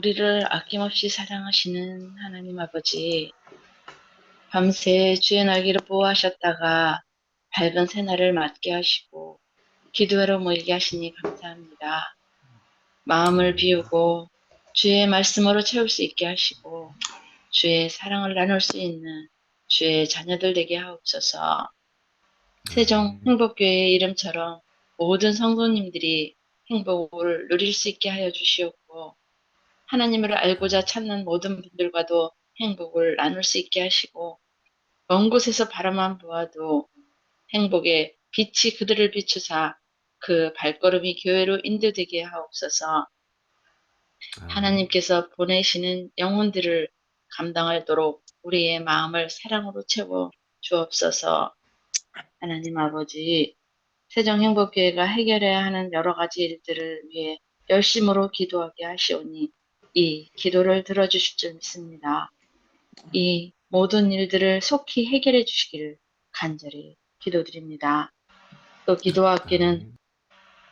우리를 아낌없이 사랑하시는 하나님 아버지, 밤새 주의 날개로 보호하셨다가 밝은 새날을 맞게 하시고 기도하러 모이게 하시니 감사합니다. 마음을 비우고 주의 말씀으로 채울 수 있게 하시고 주의 사랑을 나눌 수 있는 주의 자녀들 되게 하옵소서. 세종 행복교회의 이름처럼 모든 성도님들이 행복을 누릴 수 있게 하여 주시옵고 하나님을 알고자 찾는 모든 분들과도 행복을 나눌 수 있게 하시고 먼 곳에서 바라만 보아도 행복의 빛이 그들을 비추사 그 발걸음이 교회로 인도되게 하옵소서. 하나님께서 보내시는 영혼들을 감당하도록 우리의 마음을 사랑으로 채워 주옵소서. 하나님 아버지, 세종행복교회가 해결해야 하는 여러 가지 일들을 위해 열심으로 기도하게 하시오니 이 기도를 들어주실 줄 믿습니다. 이 모든 일들을 속히 해결해 주시기를 간절히 기도드립니다. 또 기도와 함께는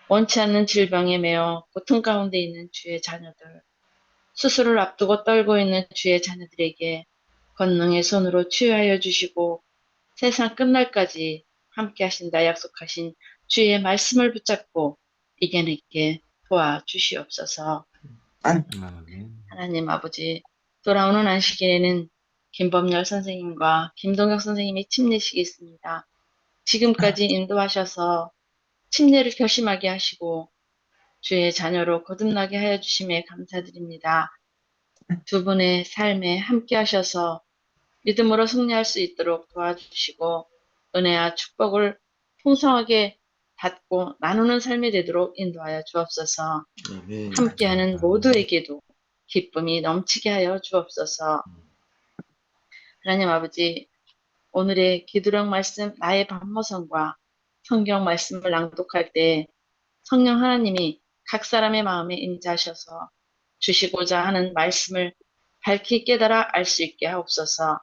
원치 않는 질병에 매여 고통 가운데 있는 주의 자녀들, 수술을 앞두고 떨고 있는 주의 자녀들에게 권능의 손으로 치유하여 주시고 세상 끝날까지 함께 하신다 약속하신 주의 말씀을 붙잡고 이겨내게 도와주시옵소서. 하나님 아버지, 돌아오는 안식일에는 김범열 선생님과 김동혁 선생님의 침례식이 있습니다. 지금까지 인도하셔서 침례를 결심하게 하시고 주의 자녀로 거듭나게 하여 주심에 감사드립니다. 두 분의 삶에 함께 하셔서 믿음으로 승리할 수 있도록 도와주시고 은혜와 축복을 풍성하게 받고 나누는 삶이 되도록 인도하여 주옵소서. 함께하는 모두에게도 기쁨이 넘치게 하여 주옵소서. 하나님 아버지, 오늘의 기도력 말씀 나의 반모성과 성경 말씀을 낭독할 때 성령 하나님이 각 사람의 마음에 임재하셔서 주시고자 하는 말씀을 밝히 깨달아 알 수 있게 하옵소서.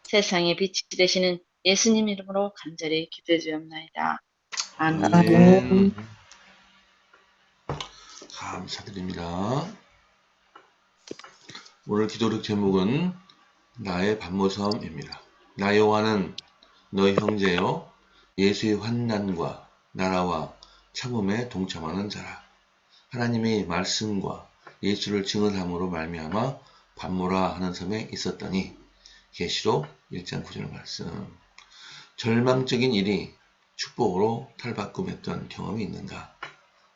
세상의 빛이 되시는 예수님 이름으로 간절히 기도해 주옵나이다. 아멘. 감사드립니다. 오늘 기도력 제목은 나의 반모섬입니다. 나 여호와는 너희 형제여 예수의 환난과 나라와 참음에 동참하는 자라. 하나님이 말씀과 예수를 증언함으로 말미암아 반모라 하는 섬에 있었더니. 계시록 1장 9절 말씀. 절망적인 일이 축복으로 탈바꿈했던 경험이 있는가?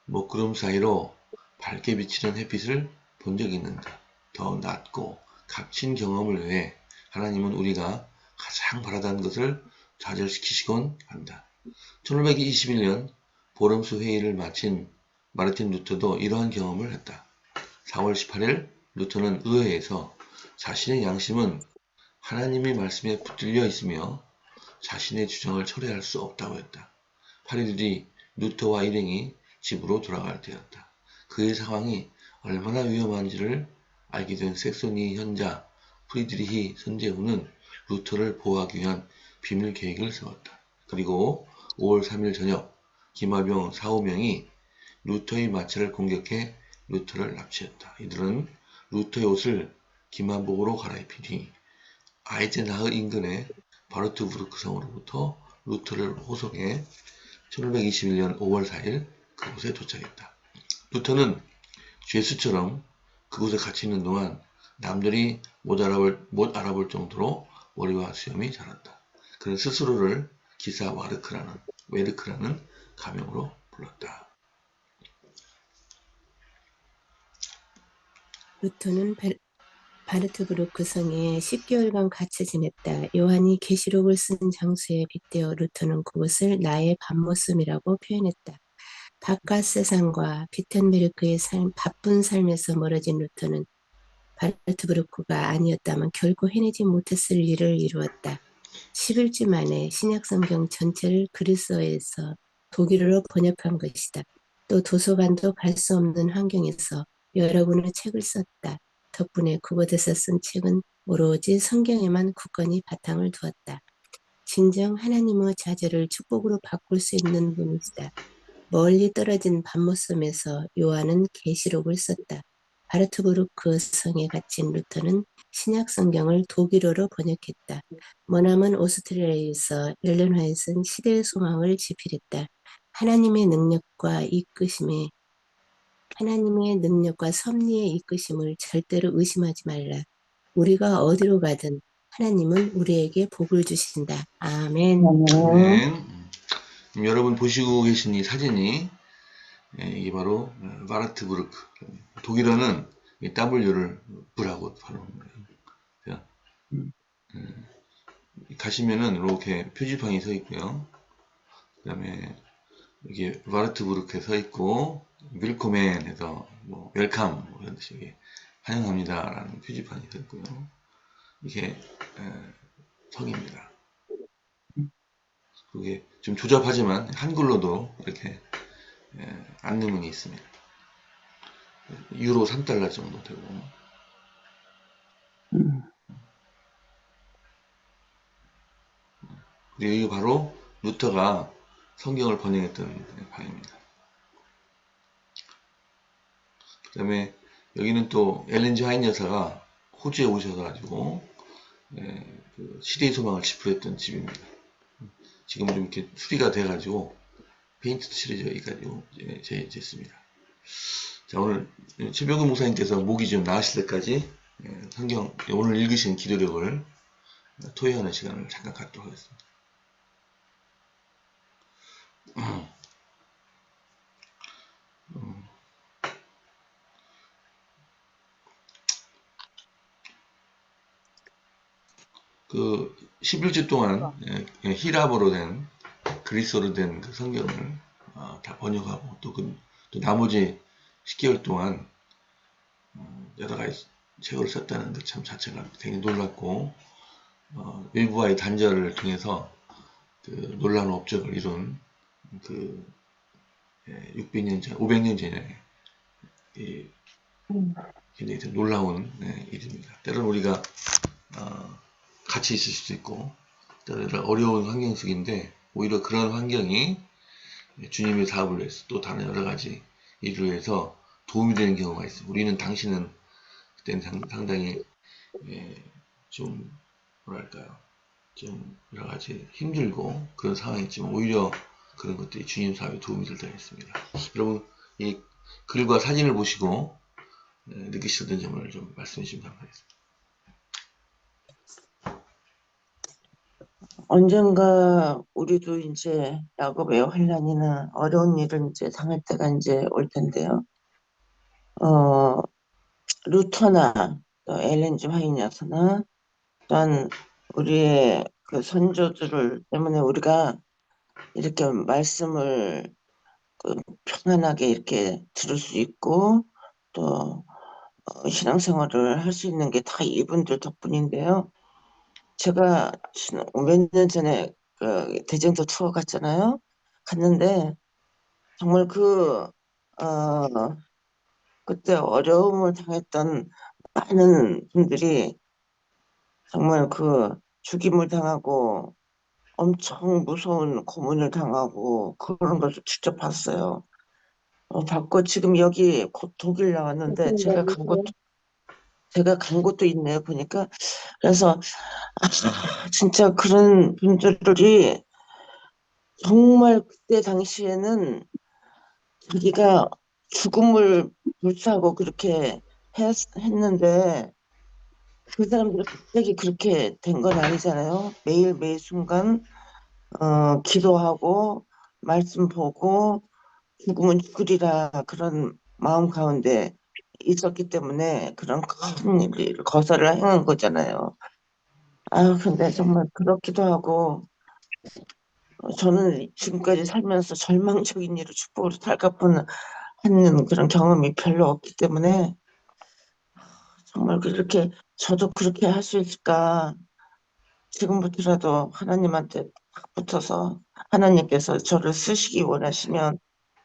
먹구름 사이로 밝게 비치는 햇빛을 본 적이 있는가? 더 낮고 값진 경험을 위해 하나님은 우리가 가장 바라던 것을 좌절시키시곤 한다. 1521년 보름수 회의를 마친 마르틴 루터도 이러한 경험을 했다. 4월 18일 루터는 의회에서 자신의 양심은 하나님의 말씀에 붙들려 있으며 자신의 주장을 철회할 수 없다고 했다. 8일 뒤 루터와 일행이 집으로 돌아갈 때였다. 그의 상황이 얼마나 위험한지를 알게 된 색소니 현자 프리드리히 선제후는 루터를 보호하기 위한 비밀 계획을 세웠다. 그리고 5월 3일 저녁 기마병 4, 5명이 루터의 마차를 공격해 루터를 납치했다. 이들은 루터의 옷을 기마복으로 갈아입힌 뒤 아이젠하흐 인근의 바르트부르크 성으로부터 루터를 호송해 1521년 5월 4일 그곳에 도착했다. 루터는 죄수처럼 그곳에 갇혀 있는 동안 남들이 못 알아볼 정도로 머리와 수염이 자랐다. 그는 스스로를 기사 웨르크라는 가명으로 불렀다. 루터는 바르트부르크 성에 10개월간 갇혀 지냈다. 요한이 계시록을 쓴 장소에 빗대어 루터는 그것을 나의 밤모습이라고 표현했다. 바깥 세상과 비텐베르크의 바쁜 삶에서 멀어진 루터는 바르트부르크가 아니었다면 결코 해내지 못했을 일을 이루었다. 11주 만에 신약성경 전체를 그리스어에서 독일어로 번역한 것이다. 또 도서관도 갈 수 없는 환경에서 여러 권의 책을 썼다. 덕분에 그곳에서 쓴 책은 오로지 성경에만 굳건히 바탕을 두었다. 진정 하나님의 좌절을 축복으로 바꿀 수 있는 분이시다. 멀리 떨어진 밤모섬에서 요한은 계시록을 썼다. 바르트부르크 성에 갇힌 루터는 신약 성경을 독일어로 번역했다. 머나먼 오스트리아에서 엘렌 화이트는 시대의 소망을 지필했다. 하나님의 능력과 이끄심에 하나님의 능력과 섭리의 이끄심을 절대로 의심하지 말라. 우리가 어디로 가든 하나님은 우리에게 복을 주신다. 아멘. 네. 여러분 보시고 계신 이 사진이 이게 바로 바르트부르크. 독일어는 이 W를 부라고 발음합니다. 가시면은 이렇게 표지판이 서 있고요. 그 다음에 여기 바르트부르크에 서 있고 윌코멘 해서 뭐 웰컴 뭐 이런 뜻이 환영합니다 라는 표지판이 서 있고요. 이게 성입니다. 그게 좀 조잡하지만 한글로도 이렇게 안내문이 있습니다. 유로 3달러 정도 되고. 그리고 이게 바로 루터가 성경을 번역했던 방입니다. 그 다음에 여기는 또 엘렌 G 화이트 여사가 호주에 오셔가지고 그 시대의 소망을 지풀했던 집입니다. 지금은 좀 이렇게 수리가 돼가지고 페인트도 칠해져 있가지고 됐습니다. 자, 오늘 최병근 목사님께서 목이 좀 나으실 때까지 성경 오늘 읽으신 기도력을 토해하는 시간을 잠깐 갖도록 하겠습니다. 그 11주 동안 히랍어로 된 그리스어로 된 그 성경을 다 번역하고 또 나머지 10개월 동안 여러 가지 책을 썼다는 것 참 자체가 되게 놀랍고 일부와의 단절을 통해서 그 놀라운 업적을 이룬 그 600년 전, 500년 전에 굉장히 놀라운 일입니다. 때로는 우리가 같이 있을 수도 있고 때로는 어려운 환경 속인데 오히려 그런 환경이 주님의 사업을 위해서 또 다른 여러 가지 일을 위해서 도움이 되는 경우가 있어요. 우리는 당신은 그때는 상당히 좀 뭐랄까요, 좀 여러 가지 힘들고 그런 상황이지만 오히려 그런 것들이 주님 사업에 도움이 될 때가 있습니다. 여러분 이 글과 사진을 보시고 느끼셨던 점을 좀 말씀해 주시면 감사하겠습니다. 언젠가 우리도 이제 야곱의 환난이나 어려운 일을 이제 당할 때가 이제 올 텐데요. 루터나 또 엘렌 G 화이트 여사나 또한 우리의 그 선조들을 때문에 우리가 이렇게 말씀을 그 편안하게 이렇게 들을 수 있고 또 신앙생활을 할 수 있는 게 다 이분들 덕분인데요. 제가 몇 년 전에 그 대전도 투어 갔잖아요. 갔는데 정말 그때 어려움을 당했던 많은 분들이 정말 그 죽임을 당하고 엄청 무서운 고문을 당하고 그런 걸 직접 봤어요. 봤고 지금 여기 곧 독일 나왔는데 제가 간 곳도 있네요. 보니까 그래서 진짜 그런 분들이 정말 그때 당시에는 자기가 죽음을 불사하고 그렇게 했는데 그 사람들이 갑자기 그렇게 된 건 아니잖아요. 매일매일 순간 기도하고 말씀 보고 죽으면 죽으리라 그런 마음 가운데 있었기 때문에 그런 큰 일을 거사를 행한 거잖아요. 아, 근데 정말 그렇기도 하고 저는 지금까지 살면서 절망적인 일을 축복으로 살갑은 하는 그런 경험이 별로 없기 때문에 정말 그렇게 저도 그렇게 할 수 있을까 지금부터라도 하나님한테 딱 붙어서 하나님께서 저를 쓰시기 원하시면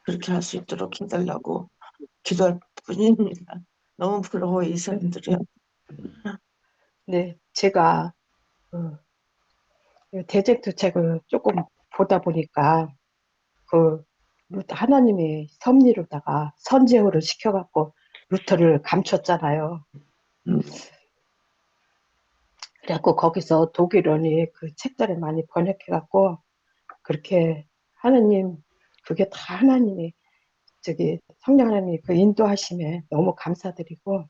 그렇게 할 수 있도록 해달라고 기도할 뿐입니다. 너무 부러워 이 사람들이요. 네, 제가 그 대제트 책을 조금 보다 보니까 그 하나님의 섭리로다가 선제호를 시켜갖고 루터를 감췄잖아요. 음, 그래갖고 거기서 독일어니 그 책들을 많이 번역해갖고 그렇게 하느님, 그게 다 하나님이 성령 하나님이 그 인도하심에 너무 감사드리고,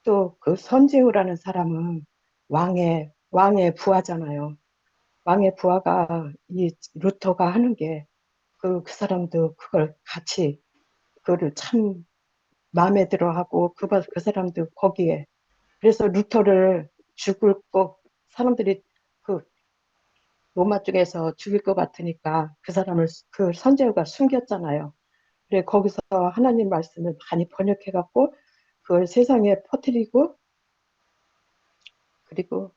또 그 선지우라는 사람은 왕의 부하잖아요. 왕의 부하가 이 루터가 하는 게 그 사람도 그걸 같이 그거를 참 마음에 들어 하고 그 사람도 거기에 그래서 루터를 죽을 거 사람들이 그 로마 쪽에서 죽일 것 같으니까 그 사람을 그 선제우가 숨겼잖아요. 그래 거기서 하나님 말씀을 많이 번역해 갖고 그걸 세상에 퍼뜨리고 그리고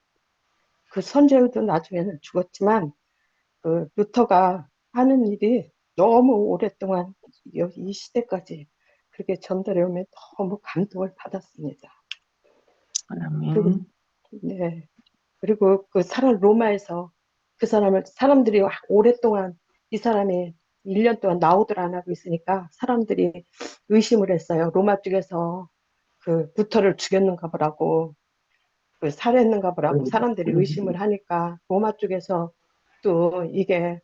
그 선제우도 나중에는 죽었지만 그 루터가 하는 일이 너무 오랫동안 이 시대까지 그렇게 전달해 오면 너무 감동을 받았습니다. 그리고 아멘. 네. 그리고 그 사람 로마에서 그 사람들이 오랫동안 이 사람이 1년 동안 나오들 안 하고 있으니까 사람들이 의심을 했어요. 로마 쪽에서 그 루터를 죽였는가 보라고, 그 살해했는가 보라고 사람들이 의심을 하니까 로마 쪽에서 또 이게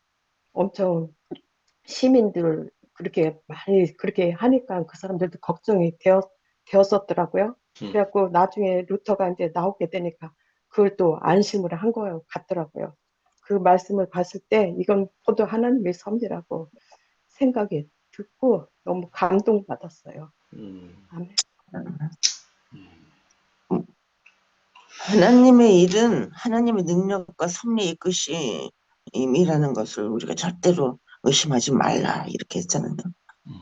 엄청 시민들 그렇게 많이 그렇게 하니까 그 사람들도 걱정이 되었었더라고요. 음, 그래갖고 나중에 루터가 이제 나오게 되니까 그걸 또 안심을 한 거예요. 같더라고요. 그 말씀을 봤을 때 이건 포도 하나님의 섭리라고 생각이 듣고 너무 감동받았어요. 아멘. 하나님의 일은 하나님의 능력과 섭리의 이끄심이라는 것을 우리가 절대로 의심하지 말라 이렇게 했잖아요. 음,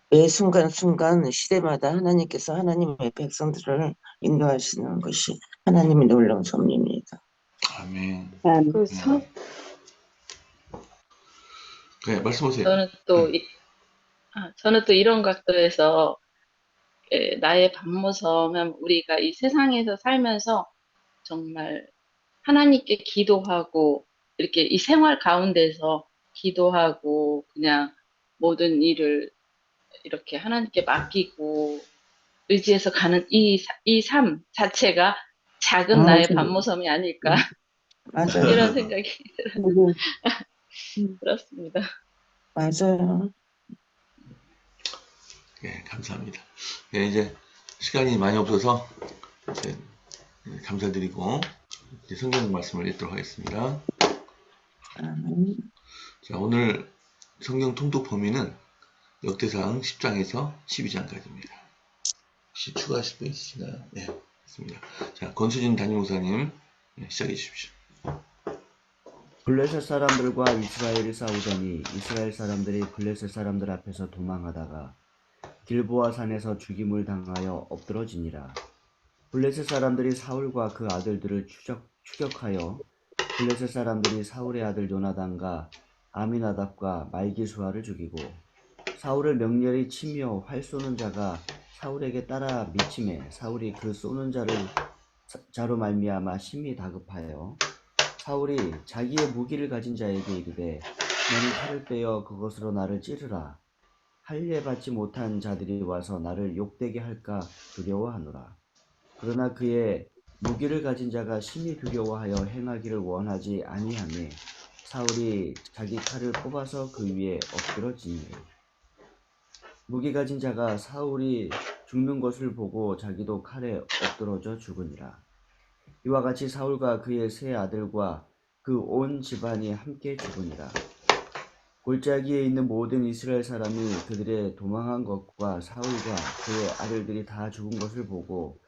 매 순간순간 시대마다 하나님께서 하나님의 백성들을 인도하시는 것이 하나님의 놀라운 섭리입니다. 아멘. 그 네. 네, 말씀하세요. 저는 저는 또 이런 각도에서 나의 반모섬은 우리가 이 세상에서 살면서 정말 하나님께 기도하고 이렇게 이 생활 가운데서 기도하고 그냥 모든 일을 이렇게 하나님께 맡기고 의지해서 가는 이 삶 자체가 작은 나의 맞아요. 반모섬이 아닐까 맞아요. 이런 생각이 음, 들었습니다. 맞아요. 네, 감사합니다. 네, 이제 시간이 많이 없어서 이제 감사드리고 이제 성경 말씀을 읽도록 하겠습니다. 아멘. 자, 오늘 성경 통독 범위는 역대상 10장에서 12장까지입니다. 혹시 추가하실 분 있으시나요? 네, 있습니다. 자, 권수진 담임목사님 시작해 주십시오. 블레셋 사람들과 이스라엘이 싸우더니 이스라엘 사람들이 블레셋 사람들 앞에서 도망하다가 길보아 산에서 죽임을 당하여 엎드러지니라. 블레셋 사람들이 사울과 그 아들들을 추격하여 블레셋 사람들이 사울의 아들 요나단과 아미나답과 말기수아를 죽이고 사울을 맹렬히 치며 활 쏘는 자가 사울에게 따라 미침해 사울이 그 쏘는 자로 말미암아 심히 다급하여 사울이 자기의 무기를 가진 자에게 이르되 너는 칼을 빼어 그것으로 나를 찌르라. 할례 받지 못한 자들이 와서 나를 욕되게 할까 두려워하노라. 그러나 그의 무기를 가진 자가 심히 두려워하여 행하기를 원하지 아니하매 사울이 자기 칼을 뽑아서 그 위에 엎드러지니라. 무기 가진 자가 사울이 죽는 것을 보고 자기도 칼에 엎드러져 죽으니라. 이와 같이 사울과 그의 세 아들과 그 온 집안이 함께 죽으니라. 골짜기에 있는 모든 이스라엘 사람이 그들의 도망한 것과 사울과 그의 아들들이 다 죽은 것을 보고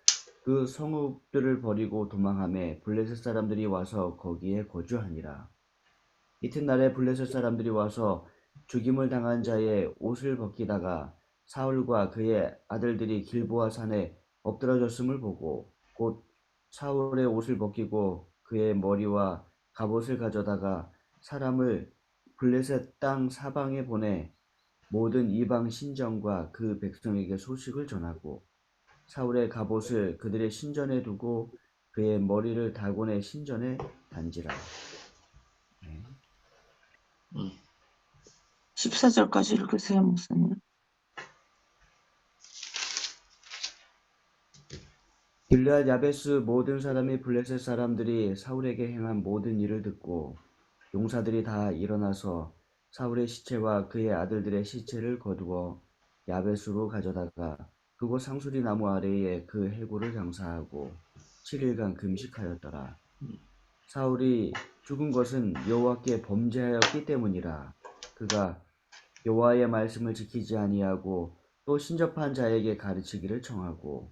그 성읍들을 버리고 도망하매 블레셋 사람들이 와서 거기에 거주하니라. 이튿날에 블레셋 사람들이 와서 죽임을 당한 자의 옷을 벗기다가 사울과 그의 아들들이 길보아 산에 엎드러졌음을 보고 곧 사울의 옷을 벗기고 그의 머리와 갑옷을 가져다가 사람을 블레셋 땅 사방에 보내 모든 이방 신정과 그 백성에게 소식을 전하고 사울의 갑옷을 그들의 신전에 두고 그의 머리를 다곤의 신전에 단지라. 네. 14절까지 읽으세요, 목사님. 길르앗 야베스 모든 사람이 블레셋 사람들이 사울에게 행한 모든 일을 듣고 용사들이 다 일어나서 사울의 시체와 그의 아들들의 시체를 거두어 야베스로 가져다가 그곳 상수리 나무 아래에 그 해골을 장사하고 7일간 금식하였더라. 사울이 죽은 것은 여호와께 범죄하였기 때문이라. 그가 여호와의 말씀을 지키지 아니하고 또 신접한 자에게 가르치기를 청하고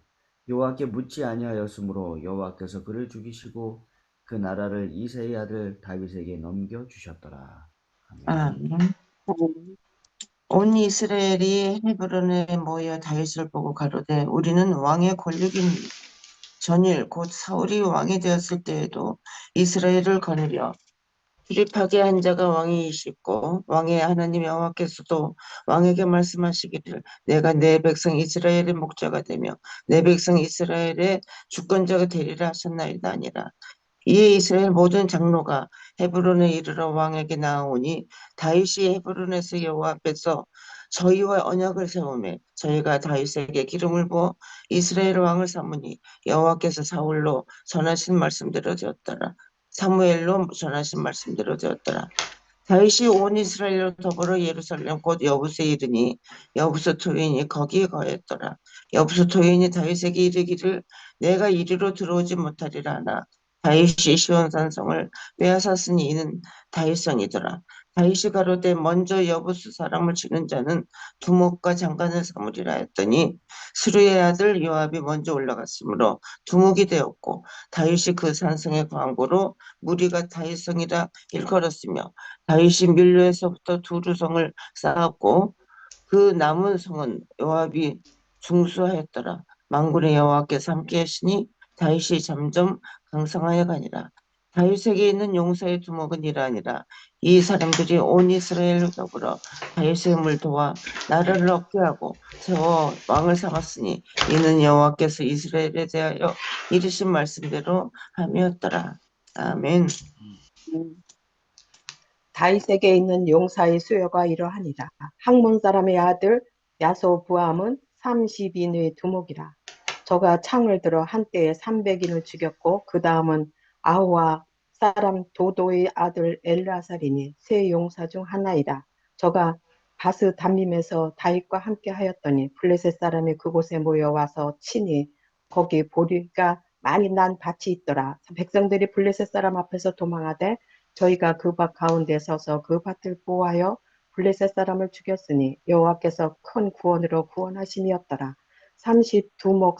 여호와께 묻지 아니하였으므로 여호와께서 그를 죽이시고 그 나라를 이새의 아들 다윗에게 넘겨 주셨더라. 아멘. 아멘. 온 이스라엘이 헤브론에 모여 다윗을 보고 가로되 우리는 왕의 권력이니 전일 곧 사울이 왕이 되었을 때에도 이스라엘을 거느려 출입하게 한 자가 왕이시고 왕의 하나님 여호와께서도 왕에게 말씀하시기를 내가 내 백성 이스라엘의 목자가 되며 내 백성 이스라엘의 주권자가 되리라 하셨나이다 아니라. 이에 이스라엘 모든 장로가 헤브론에 이르러 왕에게 나아오니 다윗이 헤브론에서 여호와 앞에서 저희와 언약을 세우매 저희가 다윗에게 기름을 부어 이스라엘 왕을 삼으니 여호와께서 사울로 전하신 말씀대로 되었더라. 사무엘로 전하신 말씀대로 되었더라. 다윗이 온 이스라엘로 더불어 예루살렘 곧 여부스에 이르니 여부스 토인이 거기에 거했더라. 여부스 토인이 다윗에게 이르기를 내가 이리로 들어오지 못하리라 하나 다윗이 시온산성을 빼앗았으니 이는 다윗성이더라. 다윗이 가로되 먼저 여부스 사람을 치는 자는 두목과 장관을 삼으리라 했더니 스루의 아들 요압이 먼저 올라갔으므로 두목이 되었고 다윗이 그 산성의 광고로 무리가 다윗성이라 일컬었으며 다윗이 밀로에서부터 두루성을 쌓았고 그 남은 성은 요압이 중수하였더라. 만군의 여호와께서 함께하시니 다윗이 점점 강성하여 가니라. 다윗에게 있는 용사의 두목은 이러하니라. 이 사람들이 온 이스라엘로 더불어 다윗의 힘을 도와 나라를 얻게 하고 세워 왕을 삼았으니 이는 여호와께서 이스라엘에 대하여 이르신 말씀대로 함이었더라. 아멘. 다윗에게 있는 용사의 수요가 이러하니라. 학몬 사람의 아들 야소부암은 30인의 두목이라. 저가 창을 들어 한때에 300인을 죽였고 그 다음은 아호와 사람 도도의 아들 엘라살이니 세 용사 중 하나이라. 저가 바스 담밈에서 다윗과 함께 하였더니 블레셋 사람이 그곳에 모여와서 치니 거기 보리가 많이 난 밭이 있더라. 백성들이 블레셋 사람 앞에서 도망하되 저희가 그 밭 가운데 서서 그 밭을 보호하여 블레셋 사람을 죽였으니 여호와께서 큰 구원으로 구원하심이었더라. 32목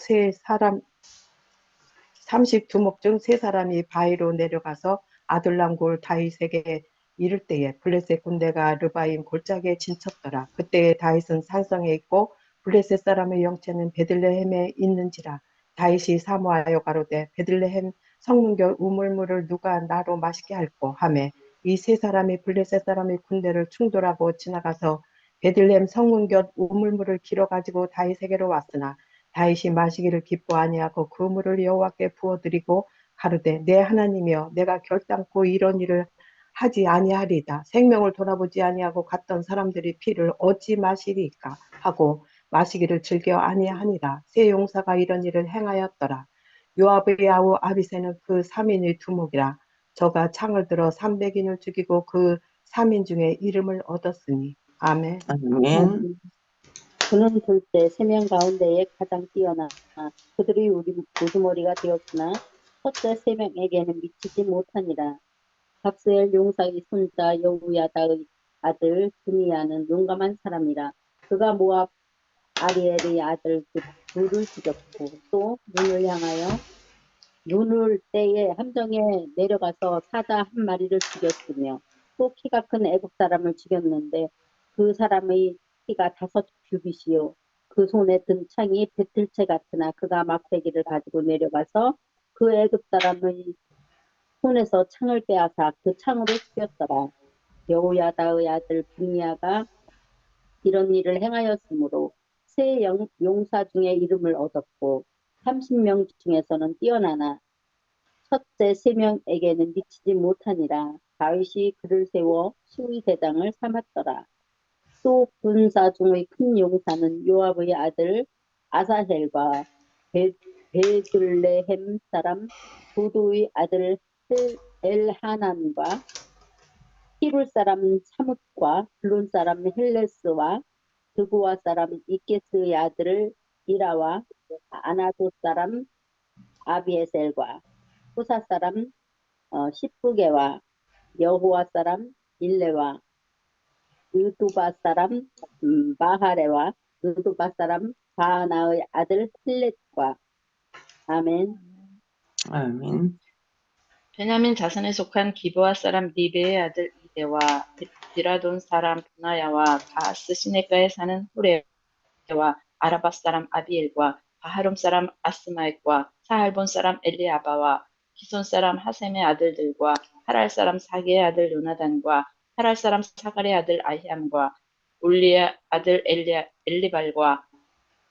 중 세 사람이 바위로 내려가서 아둘람 골 다윗에게 이를 때에 블레셋 군대가 르바임 골짜기에 진쳤더라. 그때에 다윗은 산성에 있고 블레셋 사람의 영체는 베들레헴에 있는지라. 다윗이 사모하여 가로되 베들레헴 성문결 우물물을 누가 나로 마시게 할꼬 하매 이 세 사람이 블레셋 사람의 군대를 충돌하고 지나가서 베들레헴 성문결 우물물을 길어 가지고 다윗에게로 왔으나 다윗이 마시기를 기뻐 아니하고 그 물을 여호와께 부어드리고 가로되 내 하나님이여 내가 결단코 이런 일을 하지 아니하리이다. 생명을 돌아보지 아니하고 갔던 사람들이 피를 어찌 마시리까 하고 마시기를 즐겨 아니하니라. 세 용사가 이런 일을 행하였더라. 요압의 아우 아비새는 그 3인의 두목이라. 저가 창을 들어 300인을 죽이고 그 3인 중에 이름을 얻었으니. 아멘. 아멘. 그는 둘째 세 명 가운데에 가장 뛰어나 그들이 우리 우두머리가 되었으나 첫째 세 명에게는 미치지 못하니라. 박스엘 용사의 손자 여우야다의 아들 드니야는 용감한 사람이라. 그가 모압 아리엘의 아들 둘을 죽였고 또 눈을 향하여 눈을 때에 함정에 내려가서 사자 한 마리를 죽였으며 또 키가 큰 애국 사람을 죽였는데 그 사람의 키가 5규빗이요 그 손에 든 창이 배틀채 같으나 그가 막대기를 가지고 내려가서 그 애국 사람의 손에서 창을 빼앗아 그 창으로 죽였더라. 여호야다의 아들 분야가 이런 일을 행하였으므로 세 용사 중에 이름을 얻었고 30명 중에서는 뛰어나나 첫째 3명에게는 미치지 못하니라. 다윗이 그를 세워 시위 대장을 삼았더라. 또 군사 중의 큰 용사는 요압의 아들 아사헬과 베들레헴 사람 도도의 아들 엘하난과 히룰 사람 사뭇과 블론 사람 헬레스와 드보아 사람 이케스의 아들 이라와 아나도 사람 아비에셀과 후사 사람 시프게와 여호와 사람 일레와 느두바 사람 마하레와 느두바 사람 바나의 아들 힐렛과 아멘. 아멘. 베냐민 자손에 속한 기브아 사람 리베의 아들 이데와 비라돈 사람 분하야와 바하스 시네가에 사는 후레와 아라바 사람 아비엘과 바하롬 사람 아스마액과 사할본 사람 엘리아바와 기손 사람 하셈의 아들들과 하랄 사람 사게의 아들 요나단과 하랄 사람 사갈의 아들 아히암과 울리의 아들 엘리발과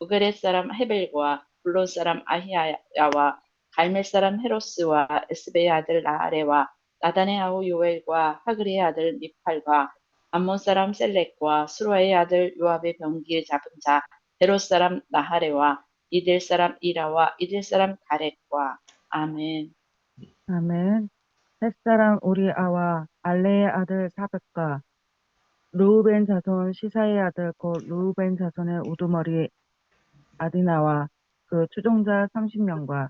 우게렛 사람 헤벨과 블론 사람 아히야와 갈멜 사람 헤로스와 에스베의 아들 나아레와 나단의 아우 요엘과 하그리의 아들 미팔과 암몬 사람 셀렉과 수로의 아들 요압의 병기를 잡은 자 베롯 사람 나하레와 이딜 사람 이라와 이딜 사람 가렉과 아멘. 아멘. 햇사람 우리아와 알레의 아들 사백과 르우벤 자손 시사의 아들 곧 르우벤 자손의 우두머리 아디나와 그 추종자 30명과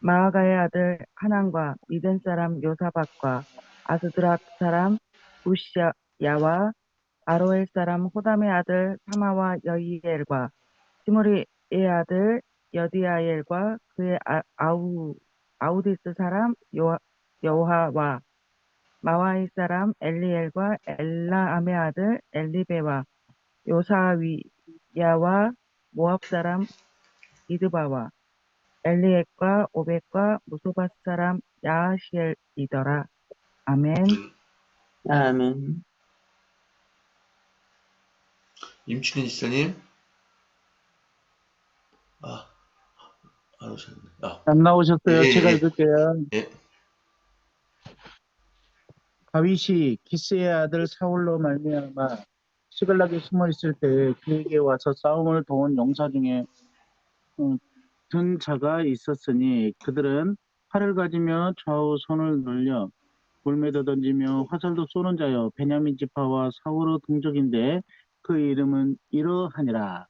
마아가의 아들 하난과 미덴 사람 요사박과 아스드랍 사람 우시야와 아로엘 사람 호담의 아들 사마와 여이엘과 시므리의 아들 여디아엘과 그의 아우디스 사람 여호하와 마와이 사람 엘리엘과 엘라암의 아들 엘리베와 요사위야와 모압 사람 이드바와 엘리액과 오벳과 무소바 사람 야하시엘이더라. 아멘. 아멘. 임춘희 지사님. 안 오셨네. 안 나오셨어요. 예, 제가 예. 읽을게요. 예. 다윗이 기스의 아들 사울로 말미암아 시글락에 숨어 있을 때 그에게 와서 싸움을 도운 용사 중에 든 자가 있었으니 그들은 칼을 가지며 좌우 손을 늘려 물매도 던지며 화살도 쏘는 자여 베냐민 지파와 사울의 동족인데 그 이름은 이러하니라.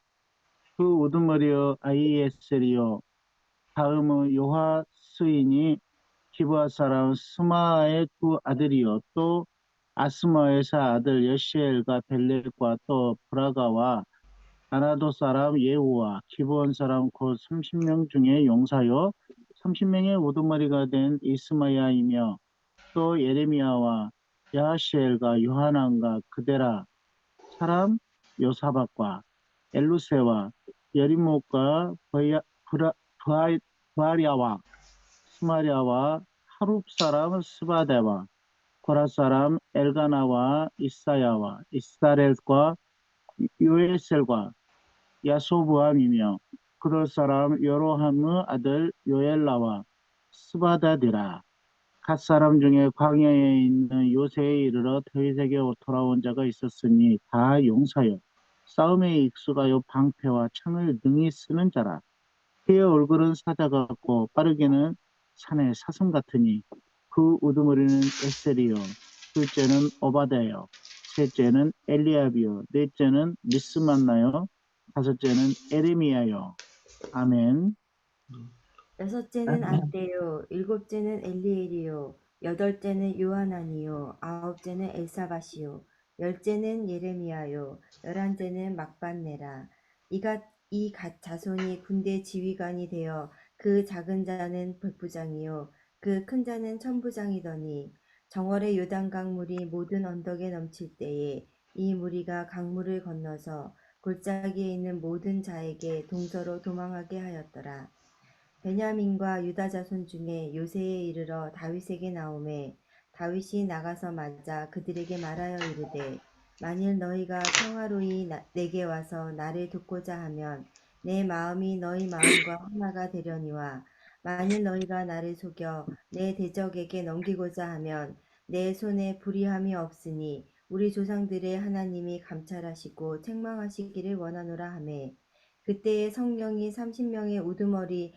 그 우두머리여 아히에셀이요 다음의 요하스인이 기브아 사람 스마의 두 아들이요 또 아스마에서 아들 여시엘과 벨렉과 또 브라가와 아나도 사람 예후와 기브온 사람 곧 30명 중에 용사요 30명의 우두머리가 된 이스마야이며 또 예레미야와 야하시엘과 요하난과 그데라 사람 요사박과 엘루세와 여리목과 부아리아와 스마리아와 하룹 사람 스바데와 고라 사람 엘가나와 이사야와 이스라엘과 요에셀과 야소부암이며 그들 사람 여로함의 아들 요엘라와 스바다디라. 갓 사람 중에 광야에 있는 요새에 이르러 다윗에게 돌아온 자가 있었으니 다 용사요 싸움에 익숙하여 방패와 창을 능히 쓰는 자라. 그의 얼굴은 사자 같고 빠르게는 산의 사슴 같으니 그 우두머리는 에셀이요 둘째는 오바다요 셋째는 엘리압이요 넷째는 미스만나요 다섯째는 에레미야요. 아멘. 여섯째는 아떼요, 일곱째는 엘리엘이요, 여덟째는 요하나니요, 아홉째는 엘사바시요, 열째는 예레미야요, 열한째는 막반네라. 이 갓 자손이 군대 지휘관이 되어 그 작은 자는 백부장이요, 그 큰 자는 천부장이더니 정월의 요단강 물이 모든 언덕에 넘칠 때에 이 무리가 강물을 건너서 골짜기에 있는 모든 자에게 동서로 도망하게 하였더라. 베냐민과 유다 자손 중에 요새에 이르러 다윗에게 나오매 다윗이 나가서 맞아 그들에게 말하여 이르되 만일 너희가 평화로이 내게 와서 나를 돕고자 하면 내 마음이 너희 마음과 하나가 되려니와 만일 너희가 나를 속여 내 대적에게 넘기고자 하면 내 손에 불의함이 없으니 우리 조상들의 하나님이 감찰하시고 책망하시기를 원하노라 하매 그때에 성령이 30명의 우두머리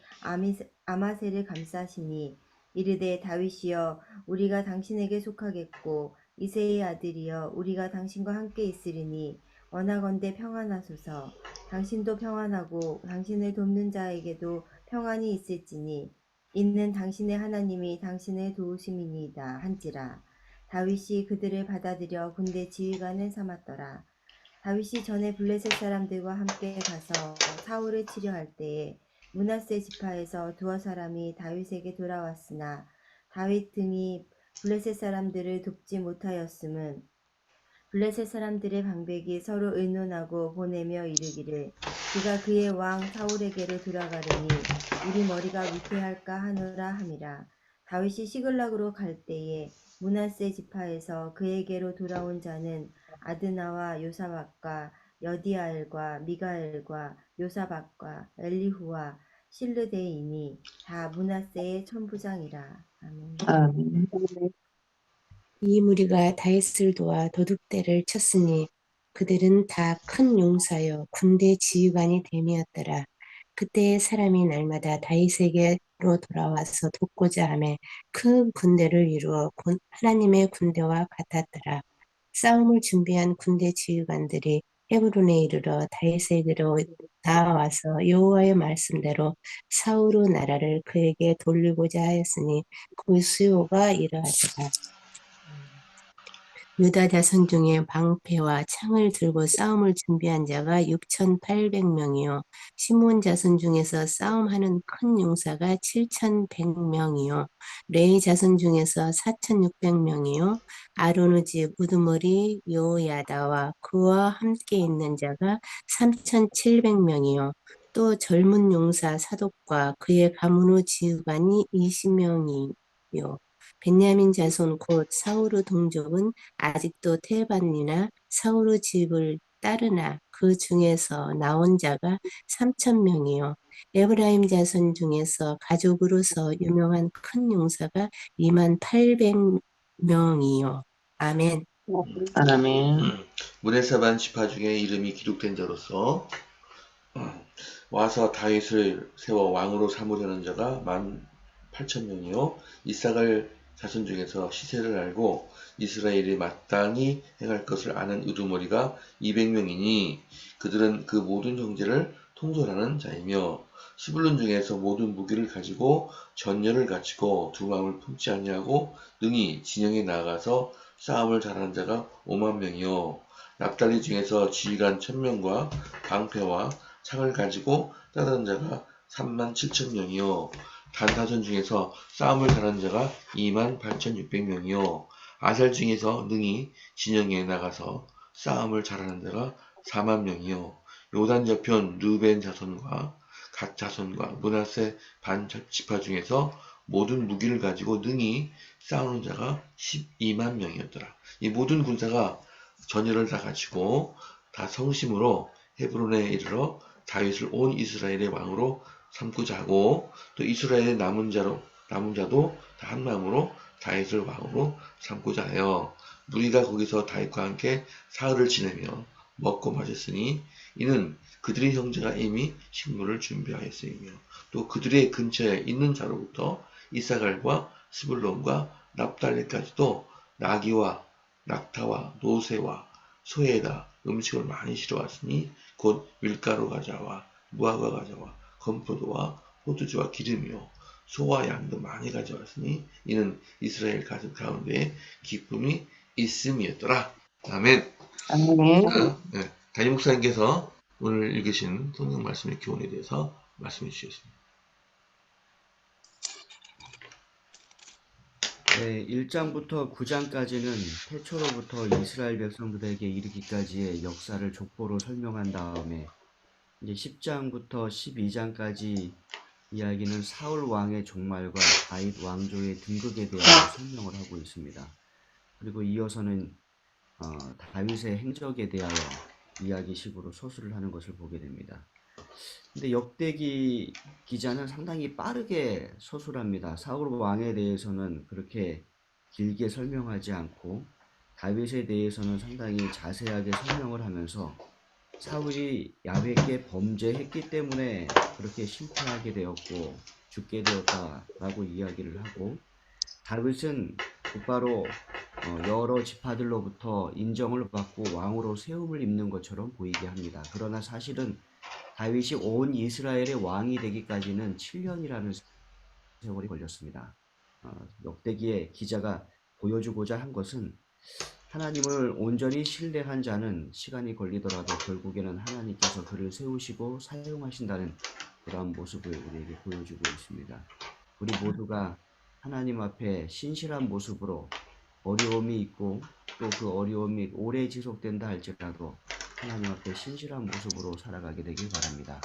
아마새를 감싸시니 이르되 다윗이여 우리가 당신에게 속하겠고 이새의 아들이여 우리가 당신과 함께 있으리니 원하건대 평안하소서. 당신도 평안하고 당신을 돕는 자에게도 평안이 있을지니 이는 당신의 하나님이 당신을 도우심이니이다 한지라. 다윗이 그들을 받아들여 군대 지휘관을 삼았더라. 다윗이 전에 블레셋 사람들과 함께 가서 사울을 치려 할 때에 므낫세 지파에서 두어 사람이 다윗에게 돌아왔으나 다윗 등이 블레셋 사람들을 돕지 못하였음은 블레셋 사람들의 방백이 서로 의논하고 보내며 이르기를 그가 그의 왕 사울에게로 돌아가려니 우리 머리가 위태할까 하노라 함이라. 다윗이 시글락으로 갈 때에 므낫세 지파에서 그에게로 돌아온 자는 아드나와 요사박과 여디아엘과 미가엘과 요사박과 엘리후와 실르데이니 다 므낫세의 천부장이라. 아멘. 아멘. 이 무리가 다윗을 도와 도둑대를 쳤으니 그들은 다 큰 용사여 군대 지휘관이 됨이었더라. 그때의 사람이 날마다 다윗에게로 돌아와서 돕고자 하며 큰 군대를 이루어 하나님의 군대와 같았더라. 싸움을 준비한 군대 지휘관들이 헤브론에 이르러 다윗에게로 나와서 여호와의 말씀대로 사울의 나라를 그에게 돌리고자 하였으니 그 수요가 이러하더라. 유다 자손 중에 방패와 창을 들고 싸움을 준비한 자가 6,800명이요. 시므온 자손 중에서 싸움하는 큰 용사가 7,100명이요. 레위 자손 중에서 4,600명이요. 아론의 집 우두머리 여호야다와 그와 함께 있는 자가 3,700명이요. 또 젊은 용사 사독과 그의 가문의 지휘관이 20명이요. 베냐민 자손 곧 사울의 동족은 아직도 테반이나 사울의 집을 따르나 그 중에서 나온 자가 3,000명이요. 에브라임 자손 중에서 가족으로서 유명한 큰 용사가 28,000명이요. 아멘. 아멘. 문에사반 지파 중에 이름이 기록된 자로서 와서 다윗을 세워 왕으로 삼으려는 자가 18,000명이요. 이사갈 자손 중에서 시세를 알고 이스라엘이 마땅히 행할 것을 아는 우두머리가 200명이니 그들은 그 모든 형제를 통솔하는 자이며 스불론 중에서 모든 무기를 가지고 전열을 갖추고 두 마음을 품지 아니하고 능히 진영에 나아가서 싸움을 잘하는 자가 50,000명이요. 납달리 중에서 지휘관 1,000명과 방패와 창을 가지고 따르는 자가 37,000명이요. 단 자손 중에서 싸움을 잘하는 자가 28,600명이요. 아살 중에서 능히 진영에 나가서 싸움을 잘하는 자가 40,000명이요. 요단 저편 르벤 자손과 갓 자손과 므낫세 반 지파 중에서 모든 무기를 가지고 능히 싸우는 자가 120,000명이었더라. 이 모든 군사가 전열을 다 갖추고 다 성심으로 헤브론에 이르러 다윗을 온 이스라엘의 왕으로 삼고자 하고 또 이스라엘의 남은 자도 다 한 마음으로 다윗을 왕으로 삼고자 하여 무리가 거기서 다윗과 함께 사흘을 지내며 먹고 마셨으니 이는 그들의 형제가 이미 식물을 준비하였으며 또 그들의 근처에 있는 자로부터 이사갈과 스불론과 납달리까지도 나귀와 낙타와 노새와 소에다 음식을 많이 실어왔으니 곧 밀가루 과자와 무화과 과자와 건포도와 호두주와 기름이요 소와 양도 많이 가져왔으니 이는 이스라엘 가족 가운데 기쁨이 있음이었더라. 아멘. 아멘. 네, 담임 목사님께서 오늘 읽으신 성경 말씀의 교훈에 대해서 말씀해 주셨습니다. 네, 1장부터 9장까지는 태초로부터 이스라엘 백성들에게 이르기까지의 역사를 족보로 설명한 다음에 이제 10장부터 12장까지 이야기는 사울 왕의 종말과 다윗 왕조의 등극에 대한 설명을 하고 있습니다. 그리고 이어서는 다윗의 행적에 대하여 이야기식으로 서술을 하는 것을 보게 됩니다. 근데 역대기 기자는 상당히 빠르게 서술합니다. 사울 왕에 대해서는 그렇게 길게 설명하지 않고 다윗에 대해서는 상당히 자세하게 설명을 하면서 사울이 야훼께 범죄했기 때문에 그렇게 실패하게 되었고 죽게 되었다라고 이야기를 하고, 다윗은 곧바로 여러 지파들로부터 인정을 받고 왕으로 세움을 입는 것처럼 보이게 합니다. 그러나 사실은 다윗이 온 이스라엘의 왕이 되기까지는 7년이라는 세월이 걸렸습니다. 역대기의 기자가 보여주고자 한 것은 하나님을 온전히 신뢰한 자는 시간이 걸리더라도 결국에는 하나님께서 그를 세우시고 사용하신다는 그러한 모습을 우리에게 보여주고 있습니다. 우리 모두가 하나님 앞에 신실한 모습으로, 어려움이 있고 또 그 어려움이 오래 지속된다 할지라도 하나님 앞에 신실한 모습으로 살아가게 되길 바랍니다.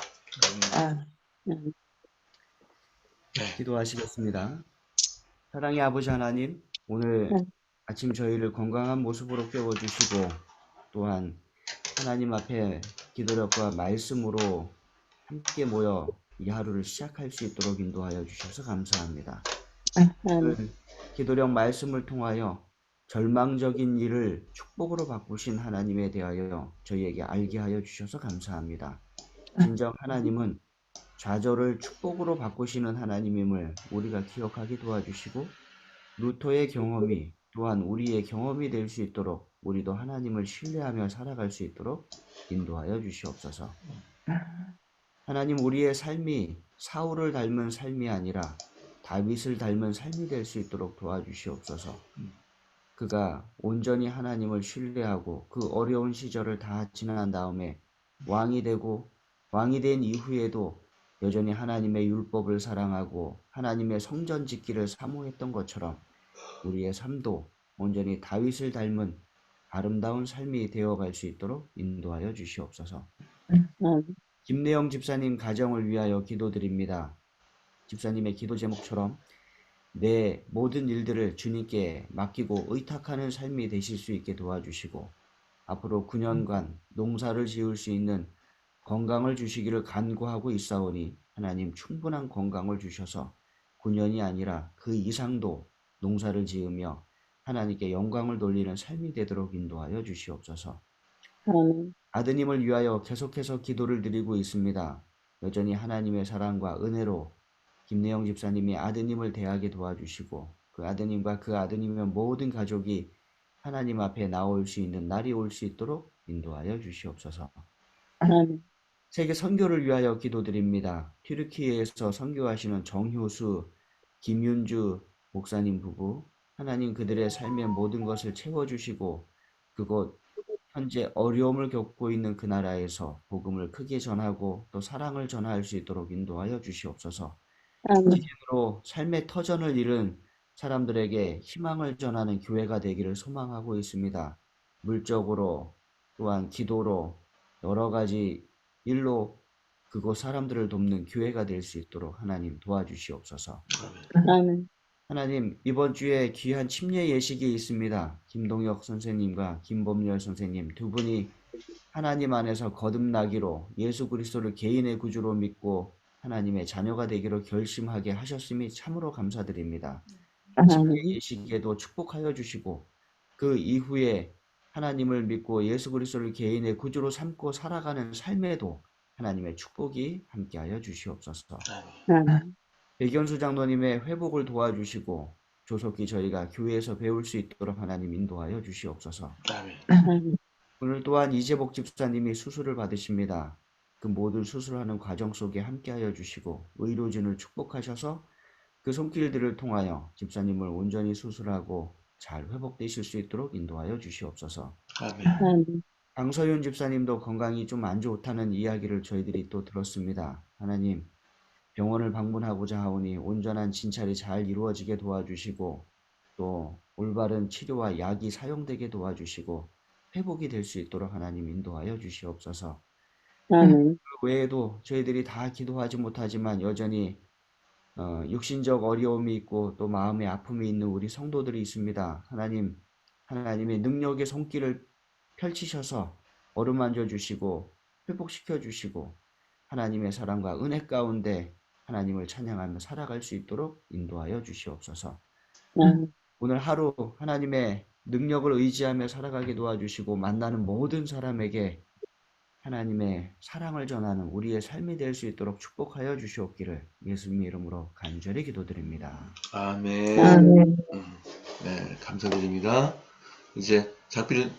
아, 기도하시겠습니다. 사랑의 아버지 하나님, 오늘 아침 저희를 건강한 모습으로 깨워주시고 또한 하나님 앞에 기도력과 말씀으로 함께 모여 이 하루를 시작할 수 있도록 인도하여 주셔서 감사합니다. 오늘 기도력 말씀을 통하여 절망적인 일을 축복으로 바꾸신 하나님에 대하여 저희에게 알게 하여 주셔서 감사합니다. 진정 하나님은 좌절을 축복으로 바꾸시는 하나님임을 우리가 기억하게 도와주시고, 루터의 경험이 또한 우리의 경험이 될 수 있도록 우리도 하나님을 신뢰하며 살아갈 수 있도록 인도하여 주시옵소서. 하나님, 우리의 삶이 사울을 닮은 삶이 아니라 다윗을 닮은 삶이 될 수 있도록 도와주시옵소서. 그가 온전히 하나님을 신뢰하고 그 어려운 시절을 다 지난 다음에 왕이 되고, 왕이 된 이후에도 여전히 하나님의 율법을 사랑하고 하나님의 성전 짓기를 사모했던 것처럼 우리의 삶도 온전히 다윗을 닮은 아름다운 삶이 되어갈 수 있도록 인도하여 주시옵소서. 김내영 집사님 가정을 위하여 기도드립니다. 집사님의 기도 제목처럼 내 모든 일들을 주님께 맡기고 의탁하는 삶이 되실 수 있게 도와주시고, 앞으로 9년간 농사를 지을 수 있는 건강을 주시기를 간구하고 있사오니 하나님 충분한 건강을 주셔서 9년이 아니라 그 이상도 농사를 지으며 하나님께 영광을 돌리는 삶이 되도록 인도하여 주시옵소서. 아드님을 위하여 계속해서 기도를 드리고 있습니다. 여전히 하나님의 사랑과 은혜로 김내영 집사님이 아드님을 대하게 도와주시고, 그 아드님과 그 아드님의 모든 가족이 하나님 앞에 나올 수 있는 날이 올 수 있도록 인도하여 주시옵소서. 세계 선교를 위하여 기도드립니다. 튀르키예에서 선교하시는 정효수, 김윤주 목사님 부부, 하나님 그들의 삶의 모든 것을 채워주시고 그곳 현재 어려움을 겪고 있는 그 나라에서 복음을 크게 전하고 또 사랑을 전할 수 있도록 인도하여 주시옵소서. 지진으로 삶의 터전을 잃은 사람들에게 희망을 전하는 교회가 되기를 소망하고 있습니다. 물적으로 또한 기도로 여러 가지 일로 그곳 사람들을 돕는 교회가 될 수 있도록 하나님 도와주시옵소서. 하나님, 이번 주에 귀한 침례 예식이 있습니다. 김동혁 선생님과 김범열 선생님 두 분이 하나님 안에서 거듭나기로 예수 그리스도를 개인의 구주로 믿고 하나님의 자녀가 되기로 결심하게 하셨음이 참으로 감사드립니다. 침례 예식에도 축복하여 주시고 그 이후에 하나님을 믿고 예수 그리스도를 개인의 구주로 삼고 살아가는 삶에도 하나님의 축복이 함께하여 주시옵소서. 백연수 장로님의 회복을 도와주시고 조속히 저희가 교회에서 배울 수 있도록 하나님 인도하여 주시옵소서. 오늘 또한 이재복 집사님이 수술을 받으십니다. 그 모든 수술하는 과정 속에 함께하여 주시고 의료진을 축복하셔서 그 손길들을 통하여 집사님을 온전히 수술하고 잘 회복되실 수 있도록 인도하여 주시옵소서. 강서윤 집사님도 건강이 좀 안 좋다는 이야기를 저희들이 또 들었습니다. 하나님, 병원을 방문하고자 하오니 온전한 진찰이 잘 이루어지게 도와주시고 또 올바른 치료와 약이 사용되게 도와주시고 회복이 될 수 있도록 하나님 인도하여 주시옵소서. 그 외에도 저희들이 다 기도하지 못하지만 여전히 육신적 어려움이 있고 또 마음의 아픔이 있는 우리 성도들이 있습니다. 하나님, 하나님의 능력의 손길을 펼치셔서 어루만져 주시고 회복시켜 주시고 하나님의 사랑과 은혜 가운데 하나님을 찬양하며 살아갈 수 있도록 인도하여 주시옵소서. 오늘 하루 하나님의 능력을 의지하며 살아가게 도와주시고 만나는 모든 사람에게 하나님의 사랑을 전하는 우리의 삶이 될 수 있도록 축복하여 주시옵기를 예수님의 이름으로 간절히 기도드립니다. 아멘. 아멘. 네, 감사드립니다. 이제 작별